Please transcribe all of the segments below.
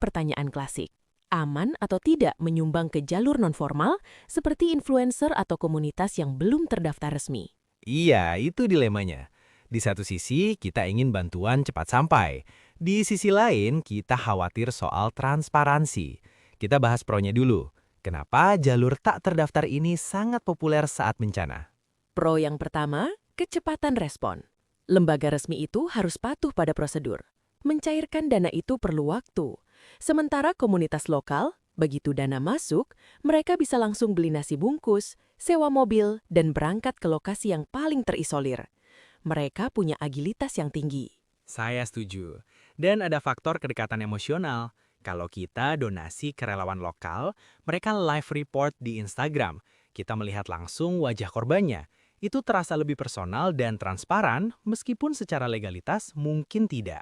pertanyaan klasik. Aman atau tidak menyumbang ke jalur nonformal seperti influencer atau komunitas yang belum terdaftar resmi? Iya, itu dilemanya. Di satu sisi, kita ingin bantuan cepat sampai. Di sisi lain, kita khawatir soal transparansi. Kita bahas pronya dulu. Kenapa jalur tak terdaftar ini sangat populer saat bencana? Pro yang pertama, kecepatan respon. Lembaga resmi itu harus patuh pada prosedur. Mencairkan dana itu perlu waktu. Sementara komunitas lokal, begitu dana masuk, mereka bisa langsung beli nasi bungkus, sewa mobil, dan berangkat ke lokasi yang paling terisolir. Mereka punya agilitas yang tinggi. Saya setuju. Dan ada faktor kedekatan emosional. Kalau kita donasi ke relawan lokal, mereka live report di Instagram. Kita melihat langsung wajah korbannya. Itu terasa lebih personal dan transparan, meskipun secara legalitas mungkin tidak.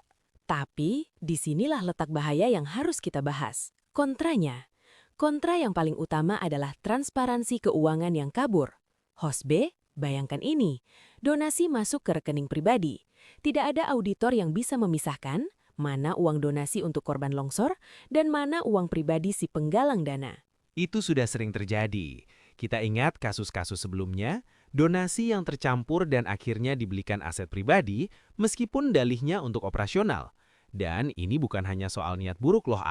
Tapi, disinilah letak bahaya yang harus kita bahas. Kontranya. Kontra yang paling utama adalah transparansi keuangan yang kabur. Host B, bayangkan ini. Donasi masuk ke rekening pribadi. Tidak ada auditor yang bisa memisahkan mana uang donasi untuk korban longsor dan mana uang pribadi si penggalang dana. Itu sudah sering terjadi. Kita ingat kasus-kasus sebelumnya, donasi yang tercampur dan akhirnya dibelikan aset pribadi, meskipun dalihnya untuk operasional. Dan ini bukan hanya soal niat buruk loh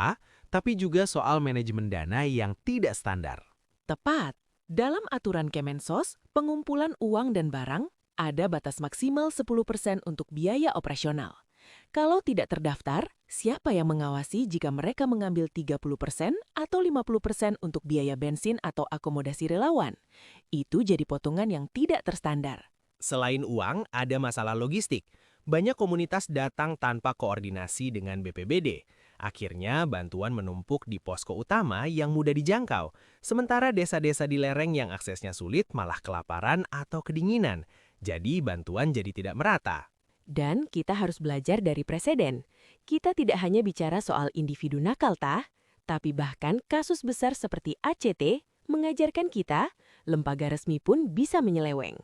tapi juga soal manajemen dana yang tidak standar. Tepat. Dalam aturan Kemensos, pengumpulan uang dan barang ada batas maksimal 10% untuk biaya operasional. Kalau tidak terdaftar, siapa yang mengawasi jika mereka mengambil 30% atau 50% untuk biaya bensin atau akomodasi relawan? Itu jadi potongan yang tidak terstandar. Selain uang, ada masalah logistik. Banyak komunitas datang tanpa koordinasi dengan BPBD. Akhirnya, bantuan menumpuk di posko utama yang mudah dijangkau. Sementara desa-desa di lereng yang aksesnya sulit malah kelaparan atau kedinginan. Jadi, bantuan jadi tidak merata. Dan kita harus belajar dari preseden. Kita tidak hanya bicara soal individu nakal tapi bahkan kasus besar seperti ACT mengajarkan kita, lembaga resmi pun bisa menyeleweng.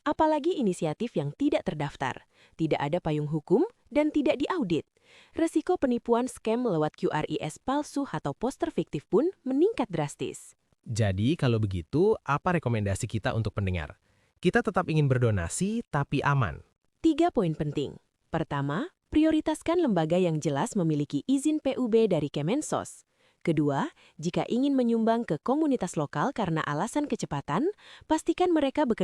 Apalagi inisiatif yang tidak terdaftar, tidak ada payung hukum, dan tidak diaudit. Resiko penipuan scam lewat QRIS palsu atau poster fiktif pun meningkat drastis. Jadi, kalau begitu, apa rekomendasi kita untuk pendengar? Kita tetap ingin berdonasi, tapi aman. 3 poin penting. Pertama, prioritaskan lembaga yang jelas memiliki izin PUB dari Kemensos. Kedua, jika ingin menyumbang ke komunitas lokal karena alasan kecepatan, pastikan mereka bekerja